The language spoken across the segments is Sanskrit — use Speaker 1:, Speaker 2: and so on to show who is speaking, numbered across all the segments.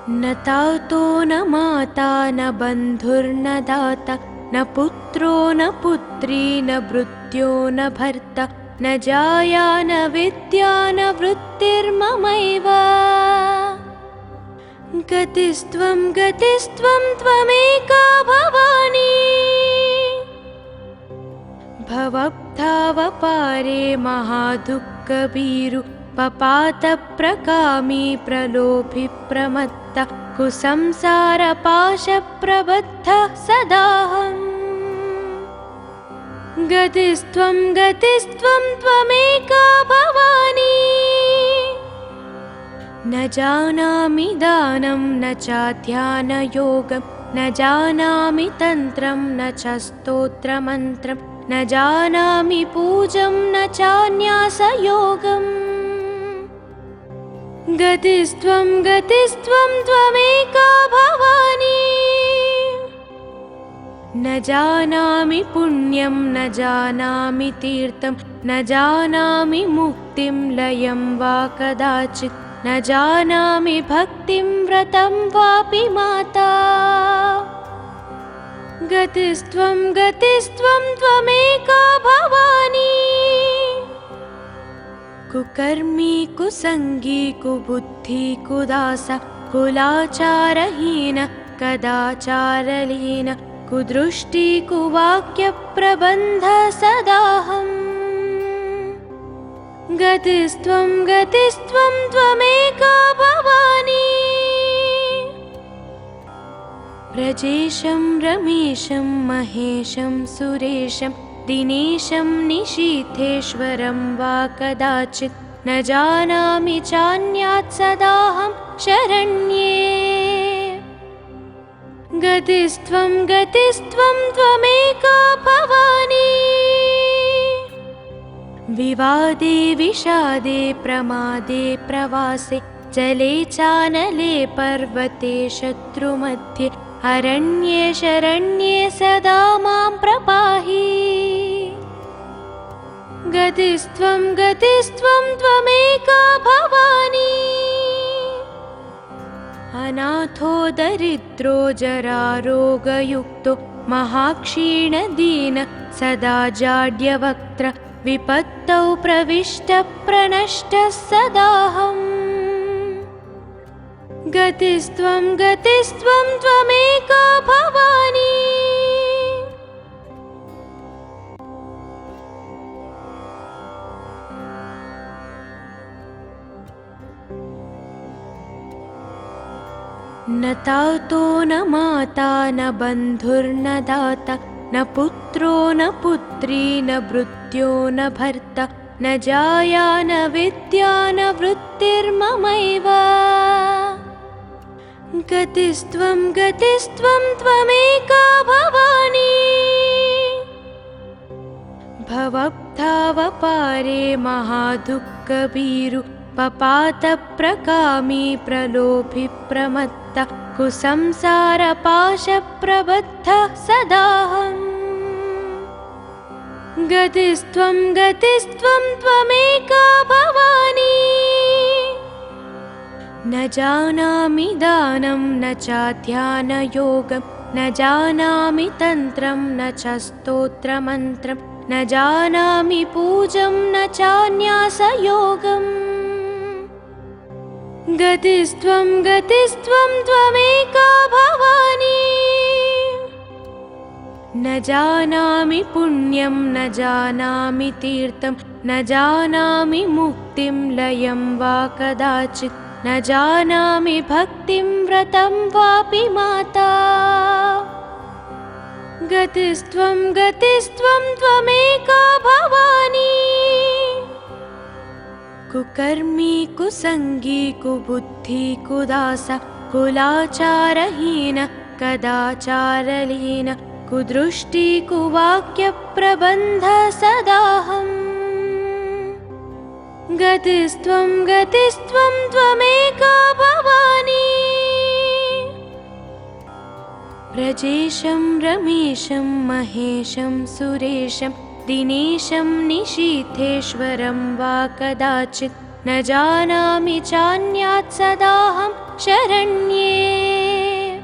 Speaker 1: न तातो न माता न बन्धुर्न दाता न पुत्रो न पुत्री न भृत्यो न भर्ता न जाया न विद्या न वृत्तिर्ममैव गतिस्त्वं त्वमेका भवानी भवब्धावपारे महादुःखभीरु पपातप्रकामी प्रलोभि प्रमत्ता कुसंसारपाशप्रबद्धः सदाहम् गतिस्त्वं त्वमेका भवानी न जानामि दानं न चाध्यानयोगं न जानामि तन्त्रं न च स्तोत्रमन्त्रं न जानामि पूजं न चान्यासयोगम् गतिस्त्वं त्वमेका भवानी न जानामि पुण्यं न जानामि तीर्थं न जानामि मुक्तिं लयं वा कदाचित् न जानामि भक्तिं व्रतं वापि माता गतिस्त्वं त्वमेका भवानी कुकर्मी कुसंगी कुबुद्धि कुदासा कुलाचारहीन कदाचारलीन कुदृष्टि कुवाक्यप्रबन्ध सदाहम् गतिस्त्वं त्वमेका भवानी व्रजेशं रमेशं महेशं सुरेशं दिनेशं निशीथेश्वरं वा कदाचित् न जानामि चान्यात् सदाहं शरण्ये गतिस्त्वं त्वमेका भवानी विवादे विषादे प्रमादे प्रवासे जले चानले पर्वते शत्रुमध्ये अरण्ये शरण्ये सदा मां प्रपाहि गतिस्त्वं त्वमेका भवानी अनाथो दरिद्रो जरारोगयुक्तो महाक्षीणदीन सदा जाड्यवक्त्र विपत्तौ प्रविष्टः प्रणष्टः सदाहम् गतिस्त्वं त्वमेका भवानी न तातो न माता न बन्धुर्न दाता न पुत्रो न पुत्री न भृत्यो न भर्ता न जाया न विद्या न वृत्तिर्ममैव गतिस्त्वं त्वमेका भवानी भवब्धावपारे महादुःखभीरु पपातप्रकामी प्रलोभि प्रमत्ता कुसंसारपाशप्रबद्धः सदाहम् गतिस्त्वं त्वमेका भवानी न जानामि दानं न चाध्यानयोगं न जानामि तन्त्रं न च स्तोत्रमन्त्रं न जानामि पूजं न चान्यासयोगम् गतिस्त्वं त्वमेका भवानी न जानामि पुण्यं न जानामि तीर्थं न जानामि मुक्तिं लयं वा कदाचित् न जानामि भक्तिं व्रतं वापि माता गतिस्त्वं त्वमेका भवानी कुकर्मी कुसंगी कुबुद्धि कुदासा कुलाचारहीन कदाचारलीन कुदृष्टि कुवाक्यप्रबन्ध सदाहम् गतिस्त्वं त्वमेका भवानी व्रजेशं रमेशं महेशं सुरेशं दिनेशं निशीथेश्वरं वा कदाचित् न जानामि चान्यात् सदाहं शरण्ये।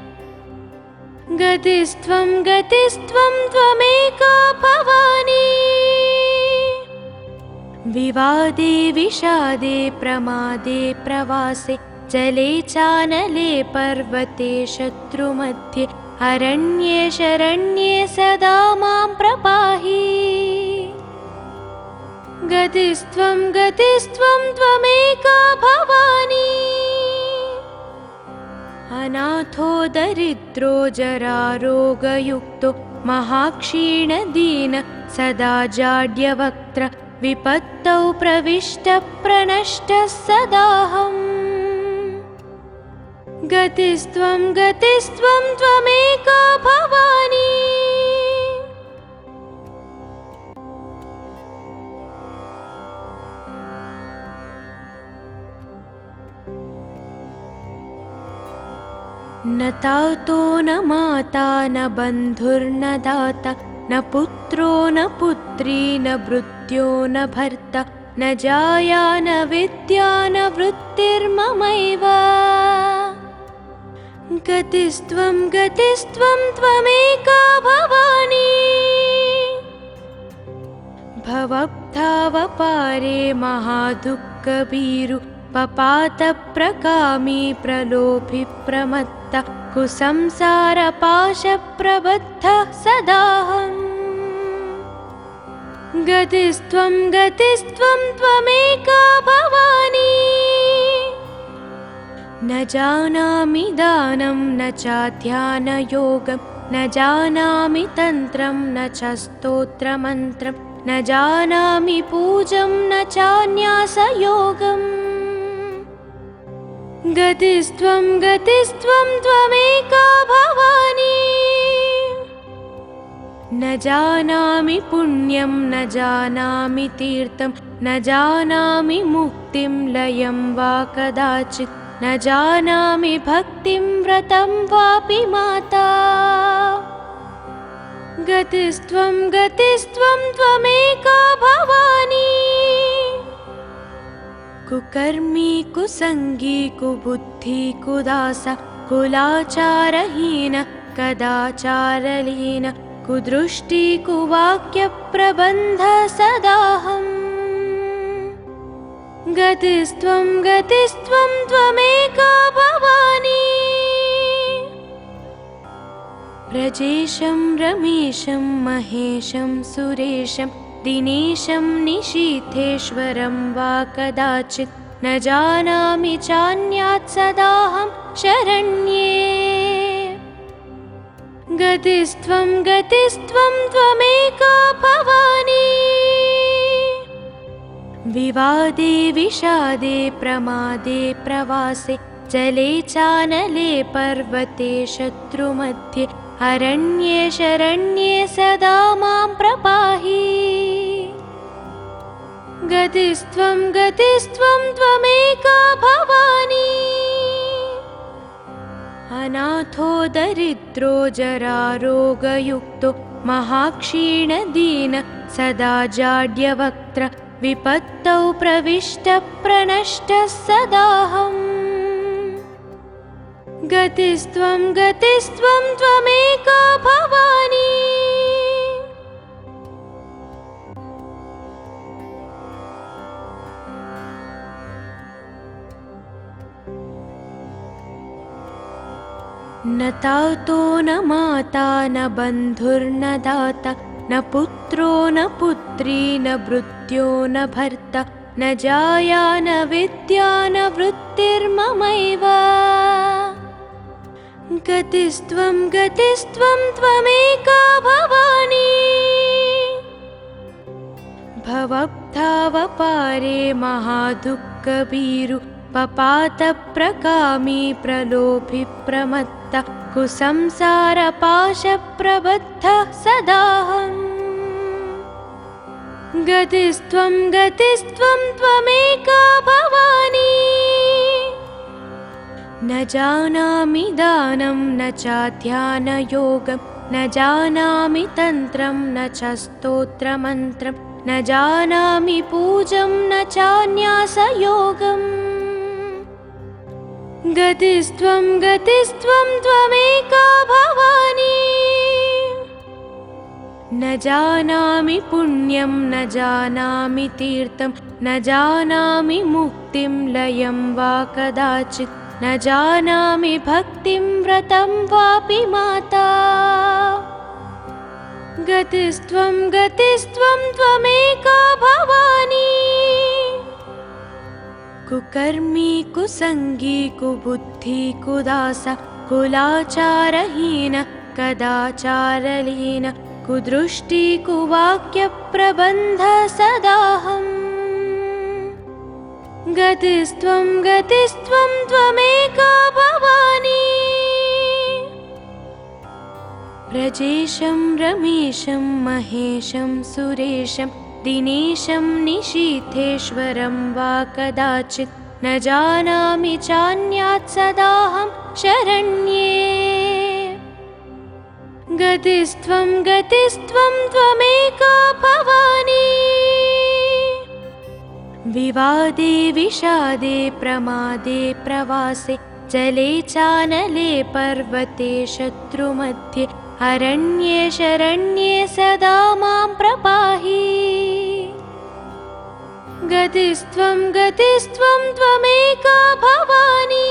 Speaker 1: गतिस्त्वं त्वमेका भवानी। विवादे विषादे प्रमादे प्रवासे जले चानले पर्वते शत्रुमध्ये अरण्ये शरण्ये सदा मां प्रपाहि। गतिस्त्वं त्वमेका भवानी। अनाथो दरिद्रो जरारोगयुक्तो महाक्षीणदीन सदा जाड्यवक्त्र विपत्तौ प्रविष्टः प्रणष्टः सदाहम्। गतिस्त्वं त्वमेका भवानी। न तातो न माता न बन्धुर्न दाता न पुत्रो न पुत्री न भृत्यो न भर्ता न जाया न विद्या न वृत्तिर्ममैव। गतिस्त्वं त्वमेका भवानी। भवब्धावपारे महादुःखभीरु पपातप्रकामी प्रलोभि प्रमत्त कुसंसारपाशप्रबद्धः सदाहम्। गतिस्त्वं त्वमेका भवानी। न जानामि दानं न चाध्यानयोगं न जानामि तन्त्रं न च स्तोत्रमन्त्रं न जानामि पूजं न चान्यासयोगम्। गतिस्त्वं त्वमेका भवानी। न जानामि पुण्यं न जानामि तीर्थं न जानामि मुक्तिं लयं वा कदाचित् न जानामि भक्तिं व्रतं वापि माता। गतिस्त्वं त्वमेका भवानी। कुकर्मी कुसंगी कुबुद्धि कुदास कुलाचारहीन कदाचारलीन कुदृष्टि कुवाक्यप्रबन्ध सदाहम्। गतिस्त्वं त्वमेका भवानी। व्रजेशं रमेशं महेशं सुरेशं दिनेशं निशीथेश्वरं वा कदाचित् न जानामि चान्यात् सदाहं शरण्ये। गतिस्त्वं त्वमेका भवानी। विवादे विषादे प्रमादे प्रवासे जले चानले पर्वते शत्रुमध्ये अरण्ये शरण्ये सदा मां प्रपाहि। गतिस्त्वं त्वमेका भवानी। अनाथो दरिद्रो जरारोगयुक्तो महाक्षीणदीन सदा जाड्यवक्त्र विपत्तौ प्रविष्टः प्रणष्टः सदाहम्। गतिस्त्वं त्वमेका भवानी। न तातो न माता न बन्धुर्न दाता न पुत्रो न पुत्री न भृत्यो न भर्ता न जाया न विद्या न वृत्तिर्ममैव। गतिस्त्वं त्वमेका भवानी। भवब्धावपारे महादुःखभीरु पपातप्रकामी प्रलोभि प्रमत्त कुसंसारपाशप्रबद्धः सदाहम्। गतिस्त्वं त्वमेका भवानी। न जानामि दानं न चाध्यानयोगं न जानामि तन्त्रं न च स्तोत्रमन्त्रं न जानामि पूजं न चान्यासयोगम् गतिस्त्वं गतिस्त्वं त्वमेका भवानी न जानामि पुण्यं न जानामि तीर्थं न जानामि मुक्तिं लयं वा कदाचित् न जानामि भक्तिं व्रतं वापि माता गतिस्त्वं गतिस्त्वं त्वमेका भवानी कुकर्मी कुसंगी कुबुद्धि कुदास कुलाचारहीन कदाचारलीन कुदृष्टि कुवाक्य प्रबन्ध सदाहम् गतिस्त्वं गतिस्त्वं त्वमेका भवानी व्रजेशं रमेशं महेशं सुरेशं दिनेशं निशीथेश्वरं वा कदाचित् न जानामि चान्यात् सदाहं शरण्ये गतिस्त्वं गतिस्त्वं त्वमेका भवानी विवादे विषादे प्रमादे प्रवासे जले चानले पर्वते शत्रुमध्ये अरण्ये शरण्ये सदा मां प्रपाहि गतिस्त्वं गतिस्त्वं त्वमेका भवानी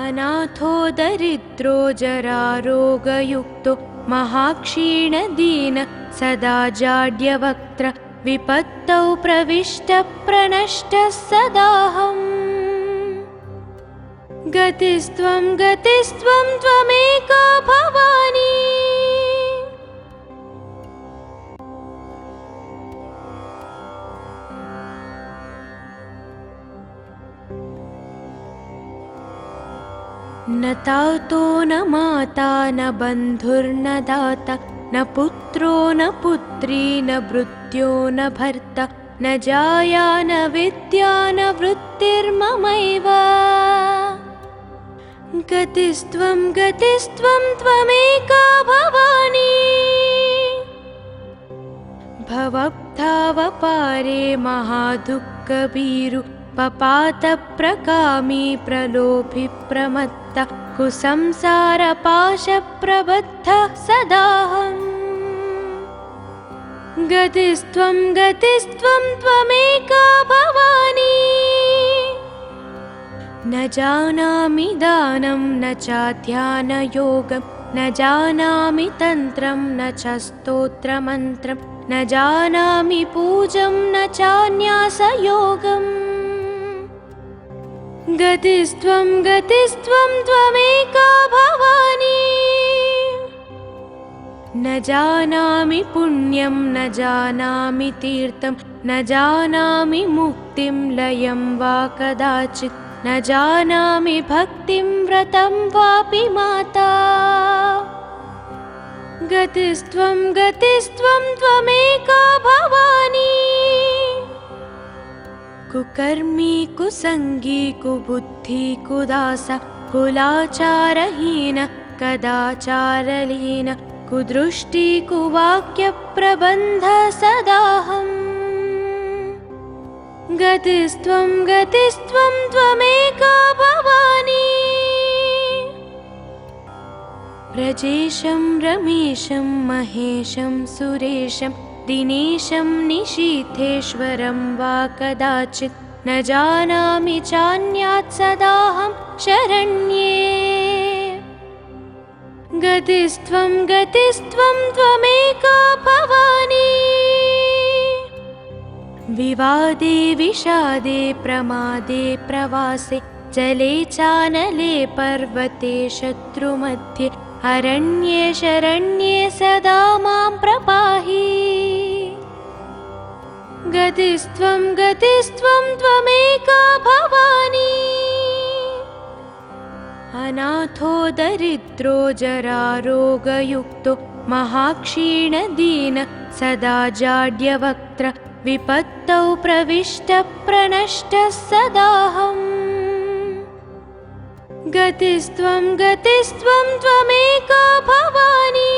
Speaker 1: अनाथो दरिद्रो जरारोगयुक्तो महाक्षीणदीन सदा जाड्यवक्त्र विपत्तौ प्रविष्टः प्रणष्टः सदाहम् गतिस्त्वं गतिस्त्वं त्वमेका भवानी न तातो न माता न बन्धुर्न दाता न पुत्रो न पुत्री न भृत्यो न भर्ता न जाया न विद्या न वृत्तिर्ममैव गतिस्त्वं गतिस्त्वं त्वमेका भवानी भवब्धावपारे महादुःखभीरु पपातप्रकामी प्रलोभि प्रमत्त कुसंसारपाशप्रबद्धः सदाहम् गतिस्त्वं गतिस्त्वं त्वमेका भवानी न जानामि दानं न चाध्यानयोगं न जानामि तन्त्रं न च स्तोत्रमन्त्रं न जानामि पूजं न चान्यासयोगम् गतिस्त्वं गतिस्त्वं त्वमेका भवानी न जानामि पुण्यं न जानामि तीर्थं न जानामि मुक्तिं लयं वा कदाचित् न जानामि भक्तिं व्रतं वापि माता गतिस्त्वं गतिस्त्वं त्वमेका भवानी कुकर्मी कुसंगी कुबुद्धि कुदास कुलाचारहीन कदाचारलीन कुदृष्टि कुवाक्य प्रबन्ध सदाहम् गतिस्त्वं गतिस्त्वं त्वमेका भवानी व्रजेशं रमेशं महेशं सुरेशं दिनेशं निशीथेश्वरं वा कदाचित् न जानामि चान्यात् सदाहं शरण्ये गतिस्त्वं गतिस्त्वं त्वमेका भवानी विवादे विषादे प्रमादे प्रवासे जले चानले पर्वते शत्रुमध्ये अरण्ये शरण्ये सदा मां प्रपाहि गतिस्त्वं गतिस्त्वं त्वमेका भवानी अनाथो दरिद्रो जरारोगयुक्तो महाक्षीणदीन सदा जाड्यवक्त्र विपत्तौ प्रविष्टः प्रणष्टः सदाहम् गतिस्त्वं गतिस्त्वं त्वमेका भवानी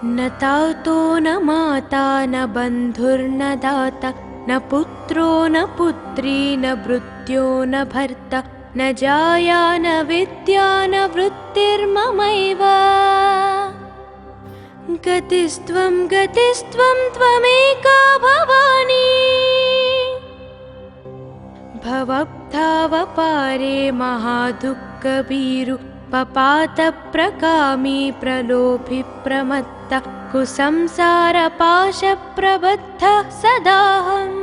Speaker 1: न तातो न माता न बन्धुर्न दाता न पुत्रो न पुत्री न भृत्यो न भर्ता न जाया न विद्या न वृत्तिर्ममैव गतिस्त्वं गतिस्त्वं त्वमेका भवानी भवब्धावपारे महादुःखभीरु पपातप्रकामी प्रलोभि प्रमत्त कुसंसारपाशप्रबद्धः सदाहम्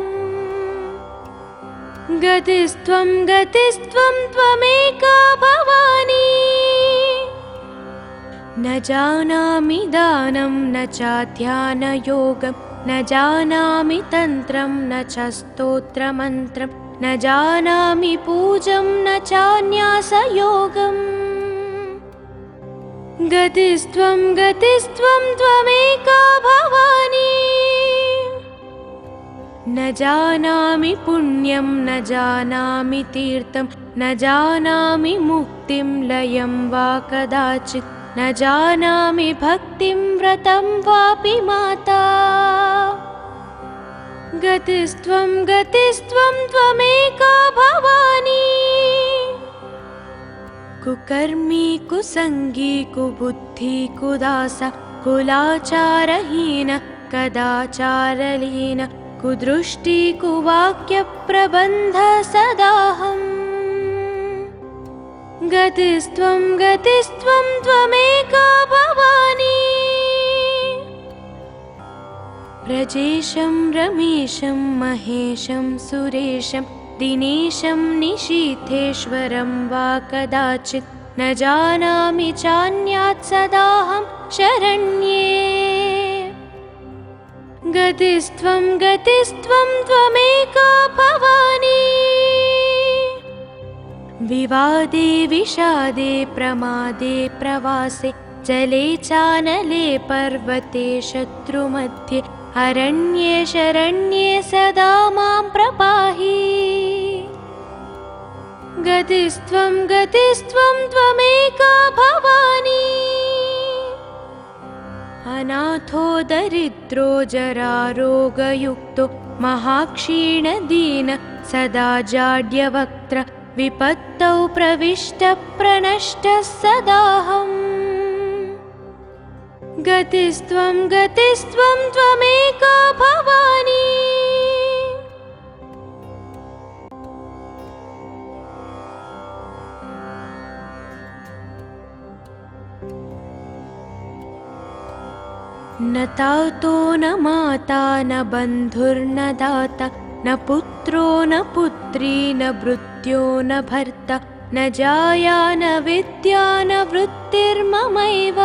Speaker 1: गतिस्त्वं गतिस्त्वं त्वमेका भवानी न जानामि दानं न चाध्यानयोगं न जानामि तन्त्रं न च स्तोत्रमन्त्रं न जानामि पूजं न चान्यासयोगम् गतिस्त्वं गतिस्त्वं त्वमेका भवानी न जानामि पुण्यं न जानामि तीर्थं न जानामि मुक्तिं लयं वा कदाचित् न जानामि भक्तिं व्रतं वापि माता गतिस्त्वं गतिस्त्वं त्वमेका भवानी कुकर्मी कुसंगी कुबुद्धि कुदास कुलाचारहीन कदाचारलीन कुदृष्टि कुवाक्यप्रबन्ध सदाहम् गतिस्त्वं गतिस्त्वं त्वमेका भवानी व्रजेशं रमेशं महेशं सुरेशं दिनेशं निशीथेश्वरं वा कदाचित् न जानामि चान्यात् सदाहं शरण्ये गतिस्त्वं गतिस्त्वं त्वमेका भवानी विवादे विषादे प्रमादे प्रवासे जले चानले पर्वते शत्रुमध्ये अरण्ये शरण्ये सदा मां प्रपाहि गतिस्त्वं गतिस्त्वं त्वमेका भवानी अनाथो दरिद्रो जरारोगयुक्तो महाक्षीणदीन सदा जाड्यवक्त्र विपत्तौ प्रविष्टः प्रणष्टः सदाहम् गतिस्त्वं गतिस्त्वं त्वमेका भवानी न तातो न माता न बन्धुर्न दाता न पुत्रो न पुत्री न भृत्यो न भर्ता न जाया न विद्या न वृत्तिर्ममैव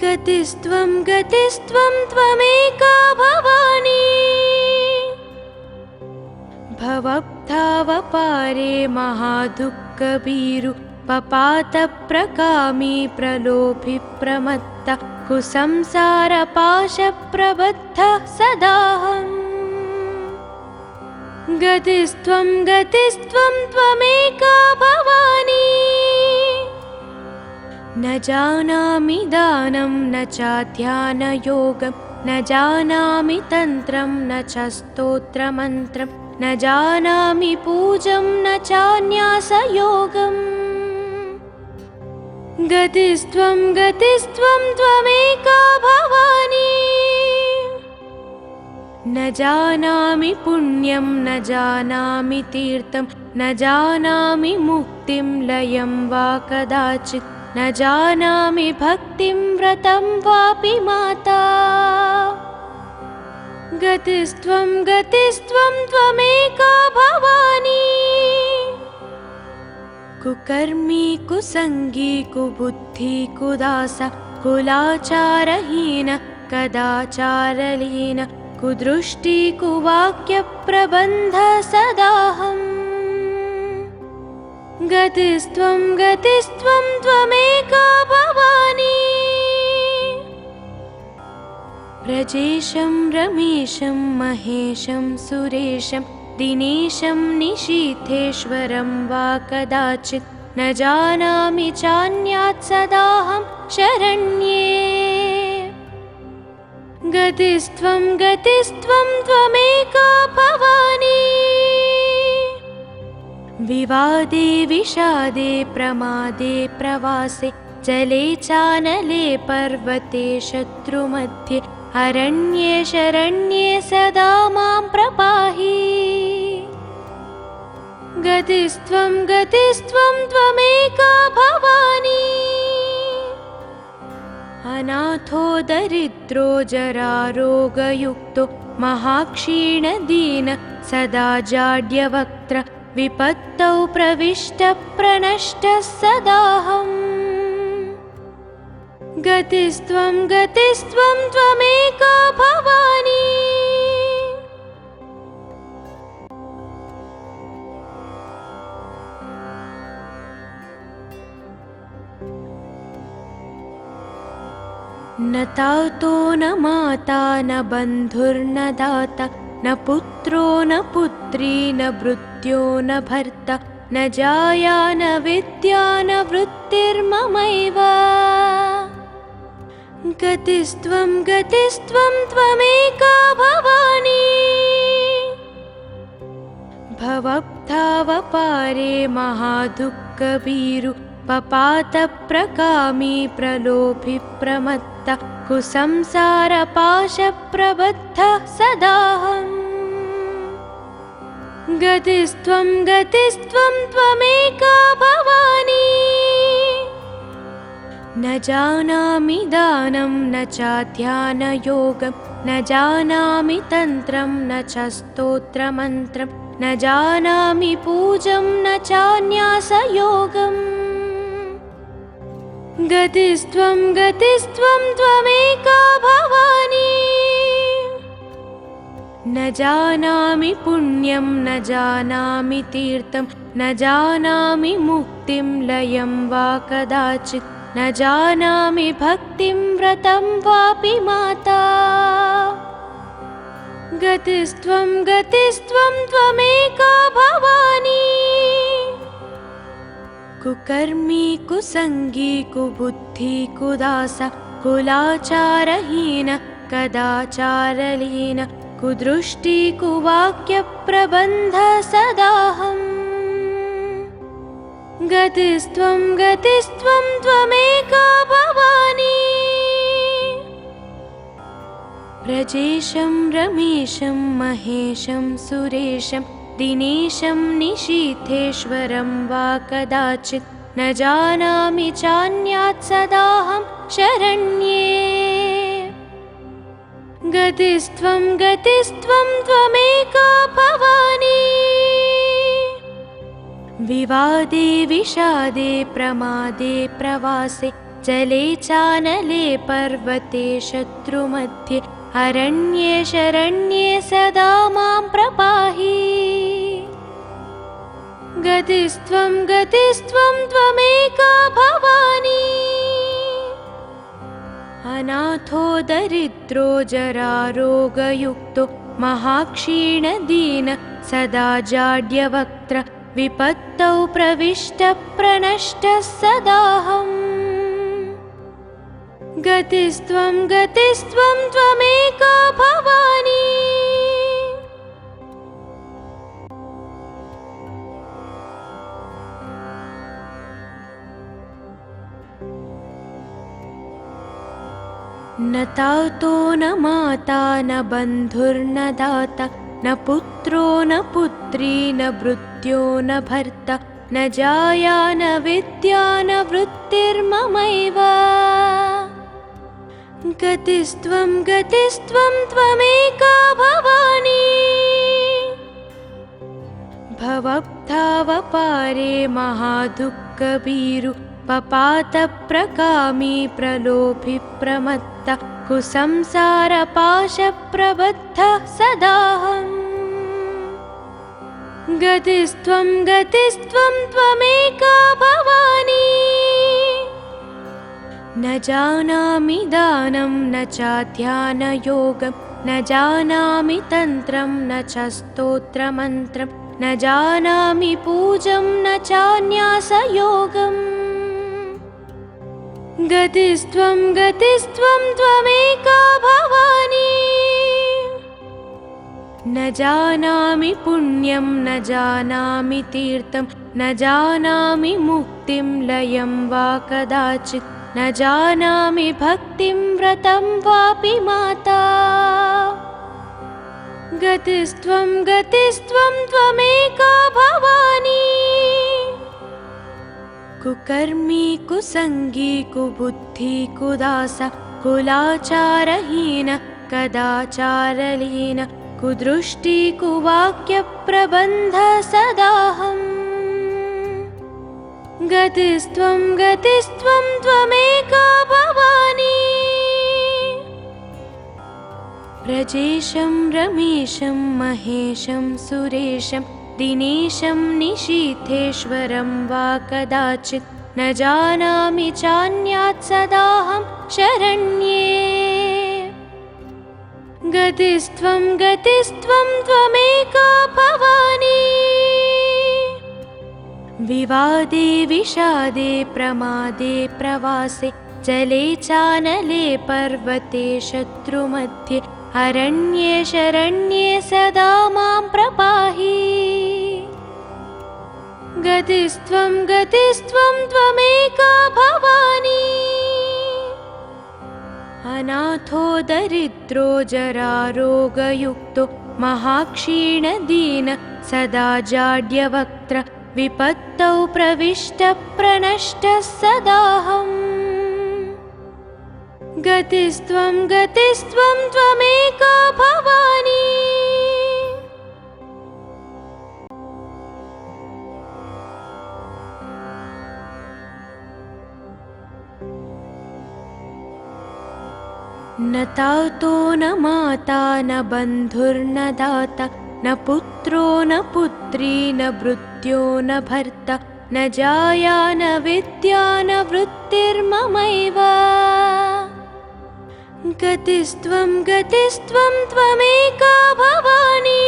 Speaker 1: गतिस्त्वं गतिस्त्वं त्वमेका भवानी भवब्धावपारे महादुःखभीरु पपातप्रकामी प्रलोभि प्रमत्त कुसंसारपाशप्रबद्धः सदाहम् गतिस्त्वं गतिस्त्वं त्वमेका भवानी न जानामि दानं न चाध्यानयोगं न जानामि तन्त्रं न च स्तोत्रमन्त्रं न जानामि पूजं न चान्यासयोगम् गतिस्त्वं गतिस्त्वं त्वमेका भवानी न जानामि पुण्यं न जानामि तीर्थं न जानामि मुक्तिं लयं वा कदाचित् न जानामि भक्तिं व्रतं वापि माता गतिस्त्वं गतिस्त्वं त्वमेका भवानी कुकर्मी कुसंगी कुबुद्धि कुदास कुलाचारहीन कदाचारलीन कुदृष्टि कुवाक्यप्रबन्ध सदाहम् गतिस्त्वं गतिस्त्वं त्वमेका भवानी व्रजेशं रमेशं महेशं सुरेशं दिनेशं निशीथेश्वरं वा कदाचित् न जानामि चान्यात् सदाहं शरण्ये। गतिस्त्वं गतिस्त्वं त्वमेका भवानी। विवादे विषादे प्रमादे प्रवासे जले चानले पर्वते शत्रुमध्ये अरण्ये शरण्ये सदा मां प्रपाहि। गतिस्त्वं गतिस्त्वं त्वमेका भवानी। अनाथो दरिद्रो जरारोगयुक्तो महाक्षीणदीन सदा जाड्यवक्त्र विपत्तौ प्रविष्टः प्रणष्टः सदाहम्। गतिस्त्वं गतिस्त्वं त्वमेका भवानी। न तातो न माता न बन्धुर्न दाता न पुत्रो न पुत्री न भृत्यो न भर्ता न जाया न विद्या न वृत्तिर्ममैव। गतिस्त्वं गतिस्त्वं त्वमेका भवानी। भवब्धावपारे महादुःखभीरु पपातप्रकामी प्रलोभि प्रमत्त कुसंसारपाशप्रबद्धः सदाहम्। गतिस्त्वं गतिस्त्वं त्वमेका भवानी। न जानामि दानं न चाध्यानयोगं न जानामि तन्त्रं न च स्तोत्रमन्त्रं न जानामि पूजं न चान्यासयोगम्। गतिस्त्वं गतिस्त्वं त्वमेका भवानी। न जानामि पुण्यं न जानामि तीर्थं न जानामि मुक्तिं लयं वा कदाचित् न जानामि भक्तिं व्रतं वापि माता। गतिस्त्वं गतिस्त्वं त्वमेका भवानी। कुकर्मी कुसंगी कुबुद्धि कुदास कुलाचारहीन कदाचारलीन कुदृष्टि कुवाक्यप्रबन्ध सदाहम्। गतिस्त्वं गतिस्त्वं त्वमेका भवानी। व्रजेशं रमेशं महेशं सुरेशं दिनेशं निशीथेश्वरं वा कदाचित् न जानामि चान्यात् सदाहं शरण्ये। गतिस्त्वं गतिस्त्वं त्वमेका भवानी। विवादे विषादे प्रमादे प्रवासे जले चानले पर्वते शत्रुमध्ये अरण्ये शरण्ये सदा मां प्रपाहि। गतिस्त्वं गतिस्त्वं त्वमेका भवानी। अनाथो दरिद्रो जरारोगयुक्तो महाक्षीणदीन सदा जाड्यवक्त्र विपत्तौ प्रविष्टः प्रणष्टः सदाहम्। गतिस्त्वं गतिस्त्वं त्वमेका भवानी। न तातो न माता न बन्धुर्न दाता न पुत्रो न पुत्री न भृत्यो न भर्ता न जाया न विद्या न वृत्तिर्ममैव। गतिस्त्वं गतिस्त्वं त्वमेका भवानी। भवब्धावपारे महादुःखभीरु पपातप्रकामी प्रलोभि प्रमत्त कुसंसारपाशप्रबद्धः सदाहम्। गतिस्त्वं गतिस्त्वं त्वमेका भवानी। न जानामि दानं न चाध्यानयोगं न जानामि तन्त्रं न च स्तोत्रमन्त्रं न जानामि पूजं न चान्यासयोगम् गतिस्त्वं गतिस्त्वं त्वमेका भवानी न जानामि पुण्यं न जानामि तीर्थं न जानामि मुक्तिं लयं वा कदाचित् न जानामि भक्तिं व्रतं वापि माता गतिस्त्वं गतिस्त्वं त्वमेका भवानी कुकर्मी कुसंगी कुबुद्धि कुदास कुलाचारहीन कदाचारलीन कुदृष्टि कुवाक्य प्रबन्ध सदाहम् गतिस्त्वं गतिस्त्वं त्वमेका भवानी व्रजेशं रमेशं महेशं सुरेशं दिनेशं निशीथेश्वरं वा कदाचित् न जानामि चान्यात् सदाहं शरण्ये गतिस्त्वं गतिस्त्वं त्वमेका भवानी विवादे विषादे प्रमादे प्रवासे जले चानले पर्वते शत्रुमध्ये अरण्ये शरण्ये सदा मां प्रपाहि गतिस्त्वं गतिस्त्वं त्वमेका भवानी अनाथो दरिद्रो जरारोगयुक्तो महाक्षीणदीन सदा जाड्यवक्त्र विपत्तौ प्रविष्टः प्रणष्टः सदाहम् गतिस्त्वं गतिस्त्वं त्वमेका भवानी न तातो न माता न बन्धुर्न दाता न पुत्रो न पुत्री न भृत्यो न भर्ता न जाया न विद्या न वृत्तिर्ममैव गतिस्त्वं गतिस्त्वं त्वमेका भवानी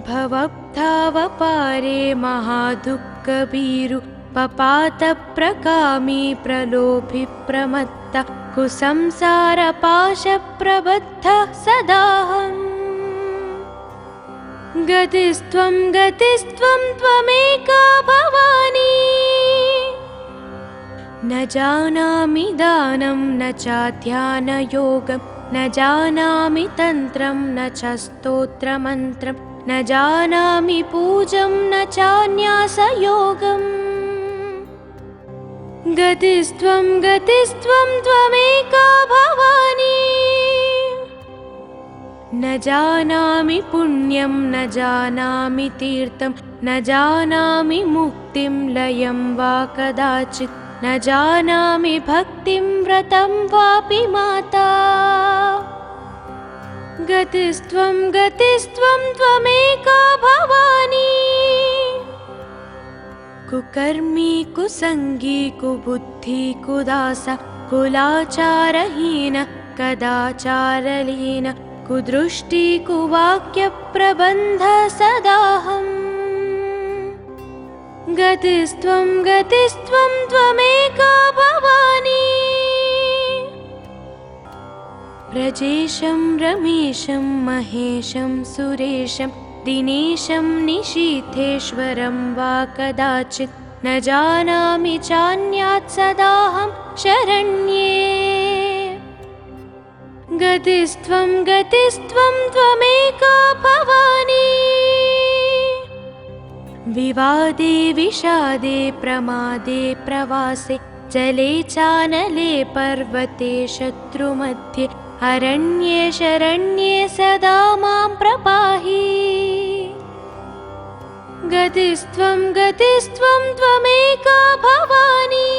Speaker 1: भवब्धावपारे महादुःखभीरु पपातप्रकामी प्रलोभि प्रमत्त कुसंसारपाशप्रबद्धः सदाहम् गतिस्त्वं गतिस्त्वं त्वमेका भवानी न जानामि दानं न चाध्यानयोगं न जानामि तन्त्रं न च स्तोत्रमन्त्रं न जानामि पूजं न चान्यासयोगम् गतिस्त्वं गतिस्त्वं त्वमेका भवानी न जानामि पुण्यं न जानामि तीर्थं न जानामि मुक्तिं लयं वा कदाचित् न जानामि भक्तिं व्रतं वापि माता गतिस्त्वं गतिस्त्वं त्वमेका भवानी कुकर्मी कुसंगी कुबुद्धि कुदास कुलाचारहीन कदाचारलीन कुदृष्टि कुवाक्य प्रबन्ध सदाहम् गतिस्त्वं गतिस्त्वं त्वमेका भवानी व्रजेशं रमेशं महेशं सुरेशं दिनेशं निशीथेश्वरं वा कदाचित् न जानामि चान्यात् सदाहं शरण्ये गतिस्त्वं गतिस्त्वं त्वमेका भवानी विवादे विषादे प्रमादे प्रवासे जले चानले पर्वते शत्रुमध्ये अरण्ये शरण्ये सदा मां प्रपाहि गतिस्त्वं गतिस्त्वं त्वमेका भवानी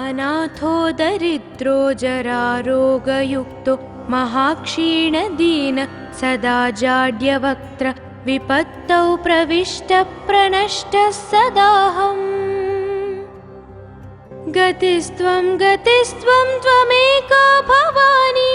Speaker 1: अनाथो दरिद्रो जरारोगयुक्तो महाक्षीणदीन सदा जाड्यवक्त्र विपत्तौ प्रविष्टः प्रणष्टः सदाहम् गतिस्त्वं गतिस्त्वं त्वमेका भवानी